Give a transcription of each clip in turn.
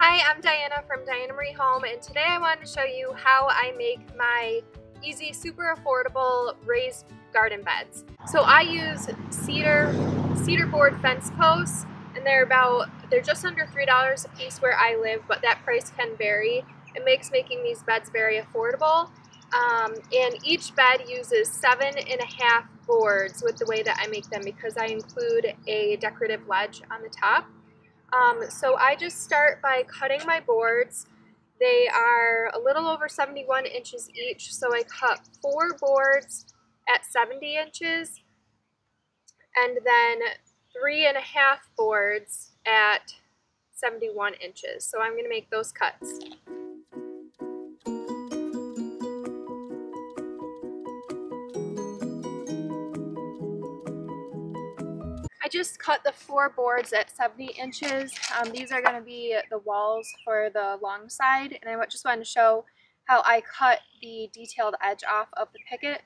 Hi, I'm Diana from Diana Marie Home, and today I wanted to show you how I make my easy, super affordable raised garden beds. So I use cedar board fence posts, and they're just under $3 a piece where I live, but that price can vary. It makes making these beds very affordable. And each bed uses 7.5 boards with the way that I make them, because I include a decorative ledge on the top. So I just start by cutting my boards. They are a little over 71 inches each, so I cut 4 boards at 70 inches and then 3.5 boards at 71 inches. So I'm going to make those cuts. I just cut the 4 boards at 70 inches. These are going to be the walls for the long side, and I just wanted to show how I cut the detailed edge off of the picket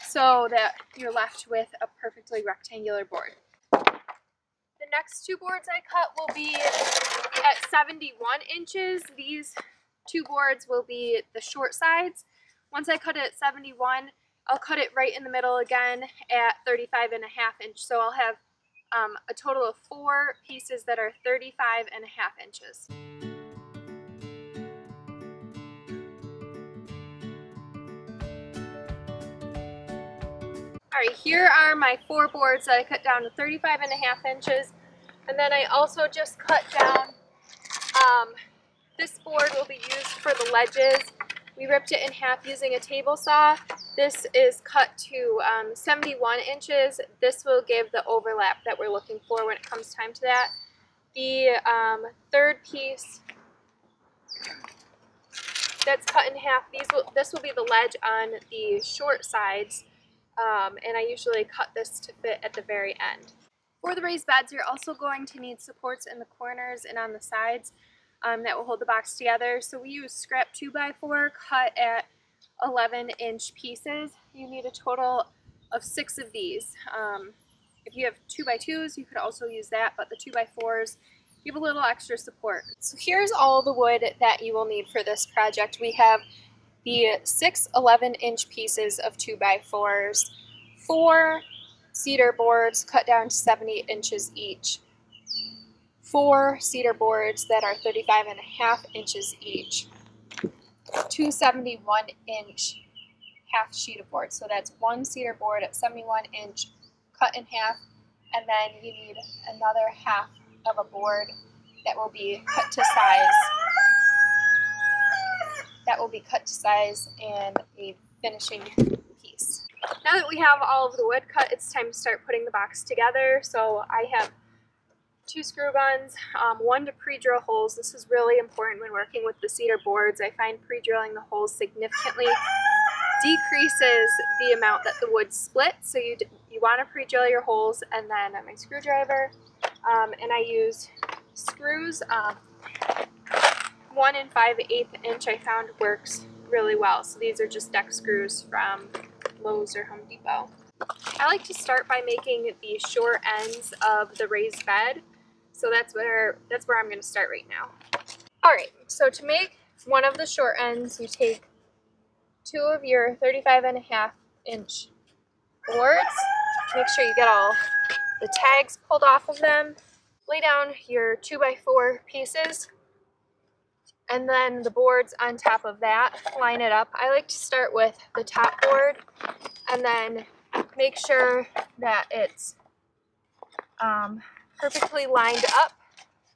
so that you're left with a perfectly rectangular board. The next 2 boards I cut will be at 71 inches. These 2 boards will be the short sides. Once I cut it at 71, I'll cut it right in the middle again at 35.5 inches. So I'll have a total of 4 pieces that are 35.5 inches. Alright, here are my 4 boards that I cut down to 35.5 inches, and then I also just cut down, this board will be used for the ledges. We ripped it in half using a table saw. This is cut to 71 inches. This will give the overlap that we're looking for when it comes time to that. The third piece that's cut in half, this will be the ledge on the short sides, and I usually cut this to fit at the very end. For the raised beds, you're also going to need supports in the corners and on the sides that will hold the box together. So we use scrap 2x4 cut at 11-inch pieces. You need a total of 6 of these. If you have 2x2s, you could also use that, but the 2x4s give a little extra support. So here's all the wood that you will need for this project. We have the 6 11-inch pieces of 2x4s, 4 cedar boards cut down to 70 inches each, 4 cedar boards that are 35.5 inches each, 2 71-inch half sheet of board. So that's 1 cedar board at 71 inch cut in half, and then you need another half of a board that will be cut to size. That will be cut to size and a finishing piece. Now that we have all of the wood cut, it's time to start putting the box together. So I have 2 screw guns, one to pre-drill holes. This is really important when working with the cedar boards. I find pre-drilling the holes significantly decreases the amount that the wood splits. So you want to pre-drill your holes, and then my screwdriver, and I use screws. 1 5/8 inch I found works really well. So these are just deck screws from Lowe's or Home Depot. I like to start by making the short ends of the raised bed. So that's where I'm going to start right now. Alright, so to make one of the short ends, you take 2 of your 35.5 inch boards. Make sure you get all the tags pulled off of them. Lay down your 2x4 pieces, and then the boards on top of that. Line it up. I like to start with the top board and then make sure that it's perfectly lined up,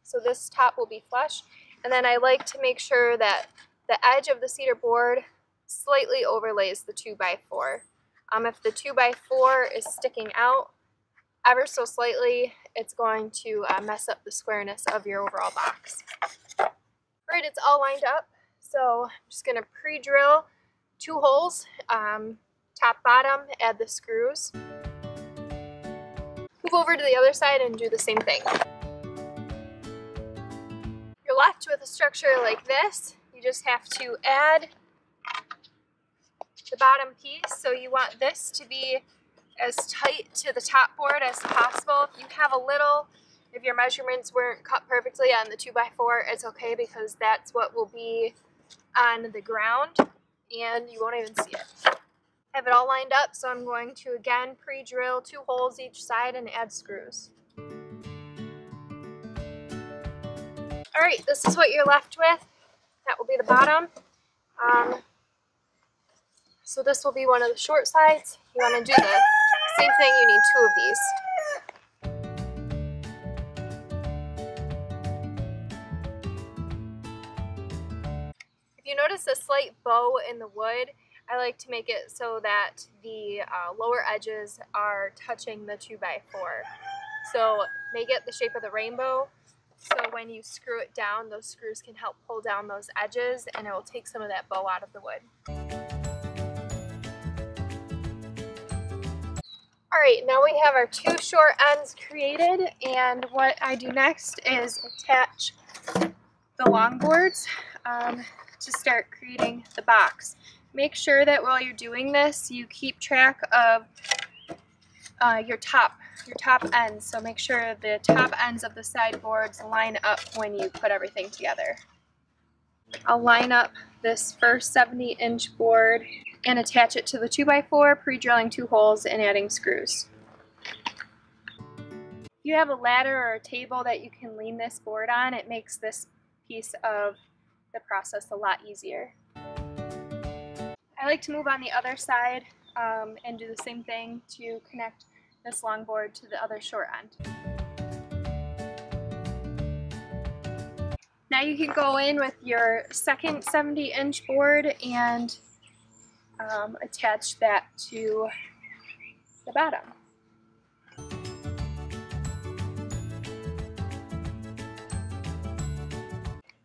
so this top will be flush. And then I like to make sure that the edge of the cedar board slightly overlays the 2x4. If the 2x4 is sticking out ever so slightly, it's going to mess up the squareness of your overall box. Alright, it's all lined up, so I'm just going to pre-drill 2 holes, top, bottom, add the screws. Move over to the other side and do the same thing. You're left with a structure like this. You just have to add the bottom piece. So you want this to be as tight to the top board as possible. If you have a little If your measurements weren't cut perfectly on the 2x4, it's okay because that's what will be on the ground and you won't even see it. I have it all lined up, so I'm going to again pre-drill 2 holes each side and add screws. Alright, this is what you're left with. That will be the bottom. So this will be one of the short sides. You want to do the same thing, you need 2 of these. If you notice a slight bow in the wood, I like to make it so that the lower edges are touching the 2x4. So make it the shape of the rainbow, so when you screw it down, those screws can help pull down those edges and it will take some of that bow out of the wood. Alright, now we have our 2 short ends created, and what I do next is attach the long boards to start creating the box. Make sure that while you're doing this, you keep track of your top ends. So make sure the top ends of the side boards line up when you put everything together. I'll line up this first 70-inch board and attach it to the 2x4, pre-drilling 2 holes and adding screws. If you have a ladder or a table that you can lean this board on, it makes this piece of the process a lot easier. I like to move on the other side and do the same thing to connect this long board to the other short end. Now you can go in with your second 70-inch board and attach that to the bottom.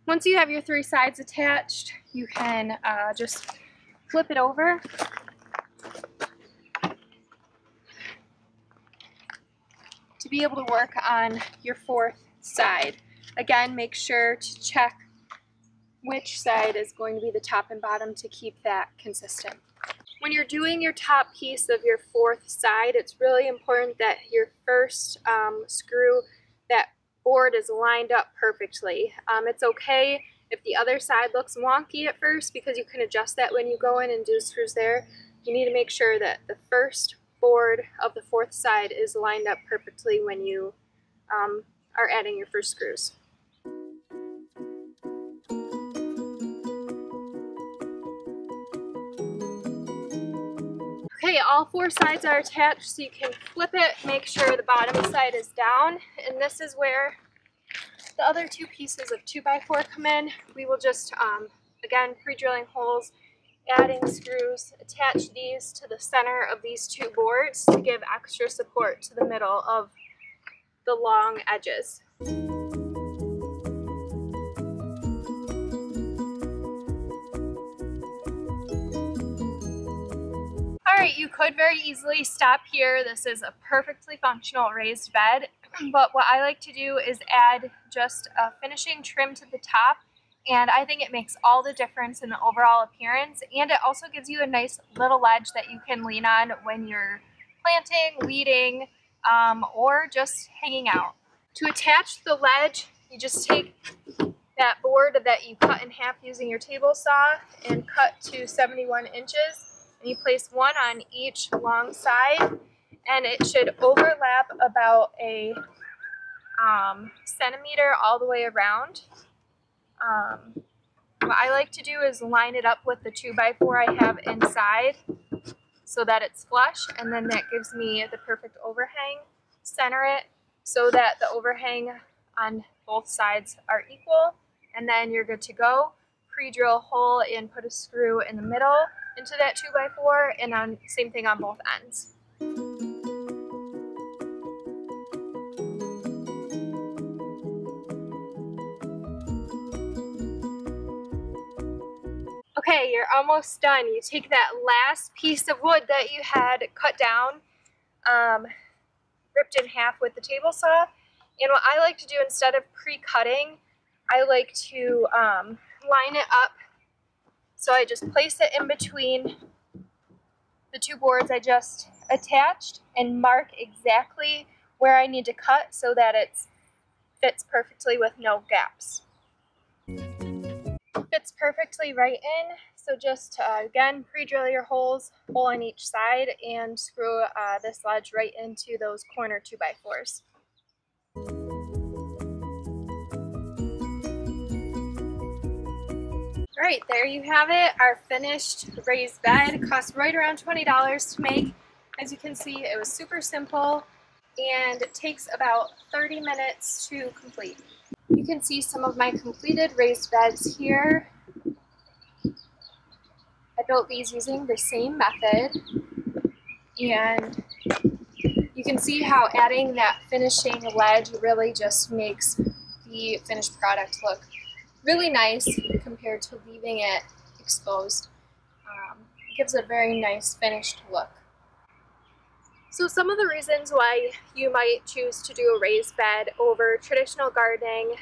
Once you have your 3 sides attached, you can just flip it over to be able to work on your 4th side. Again, make sure to check which side is going to be the top and bottom to keep that consistent. When you're doing your top piece of your 4th side, it's really important that your first screw, that board is lined up perfectly. It's okay if the other side looks wonky at first because you can adjust that when you go in and do screws there. You need to make sure that the first board of the 4th side is lined up perfectly when you are adding your first screws. Okay, all 4 sides are attached, so you can flip it, make sure the bottom side is down, and this is where the other 2 pieces of 2x4 come in. We will just, again, pre-drilling holes, adding screws, attach these to the center of these 2 boards to give extra support to the middle of the long edges. Alright, you could very easily stop here. This is a perfectly functional raised bed, but what I like to do is add just a finishing trim to the top, and I think it makes all the difference in the overall appearance, and it also gives you a nice little ledge that you can lean on when you're planting, weeding, or just hanging out. To attach the ledge, you just take that board that you cut in half using your table saw and cut to 71 inches. And you place 1 on each long side, and it should overlap about a centimeter all the way around. What I like to do is line it up with the 2x4 I have inside so that it's flush, and then that gives me the perfect overhang. Center it so that the overhang on both sides are equal, and then you're good to go. Pre-drill a hole and put a screw in the middle into that 2x4, and on same thing on both ends. Okay, you're almost done. You take that last piece of wood that you had cut down, ripped in half with the table saw, and what I like to do instead of pre-cutting, I like to line it up. So I just place it in between the 2 boards I just attached and mark exactly where I need to cut so that it's fits perfectly with no gaps. Fits perfectly right in, so just again pre-drill your holes, hole on each side, and screw this ledge right into those corner 2x4s. Alright, there you have it, our finished raised bed. It cost right around $20 to make. As you can see, it was super simple and it takes about 30 minutes to complete. You can see some of my completed raised beds here. I built these using the same method, and you can see how adding that finishing ledge really just makes the finished product look really nice compared to leaving it exposed. It gives a very nice finished look. So some of the reasons why you might choose to do a raised bed over traditional gardening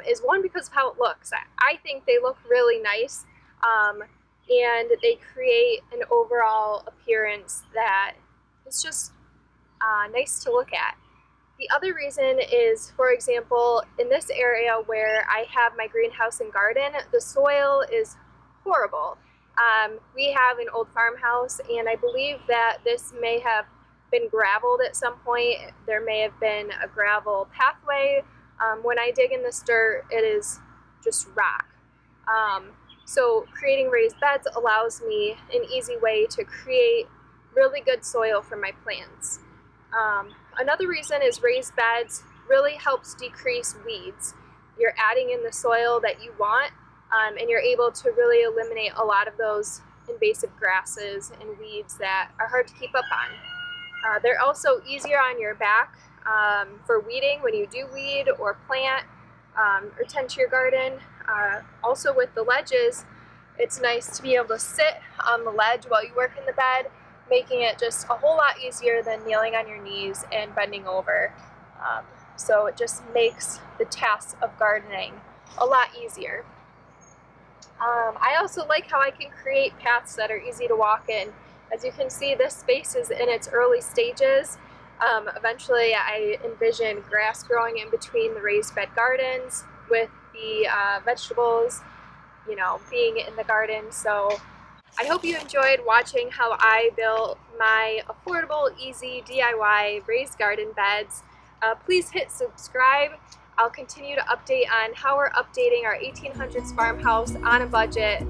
is one, because of how it looks. I think they look really nice, and they create an overall appearance that is just nice to look at. The other reason is, for example, in this area where I have my greenhouse and garden, the soil is horrible. We have an old farmhouse, and I believe that this may have been gravelled at some point. There may have been a gravel pathway. When I dig in this dirt, it is just rock. So creating raised beds allows me an easy way to create really good soil for my plants. Another reason is raised beds really helps decrease weeds. You're adding in the soil that you want, and you're able to really eliminate a lot of those invasive grasses and weeds that are hard to keep up on. They're also easier on your back for weeding when you do weed or plant or tend to your garden. Also with the ledges, it's nice to be able to sit on the ledge while you work in the bed, making it just a whole lot easier than kneeling on your knees and bending over. So it just makes the task of gardening a lot easier. I also like how I can create paths that are easy to walk in. As you can see, this space is in its early stages. Eventually I envision grass growing in between the raised bed gardens with the vegetables, you know, being in the garden. So I hope you enjoyed watching how I built my affordable, easy DIY raised garden beds. Please hit subscribe. I'll continue to update on how we're updating our 1800s farmhouse on a budget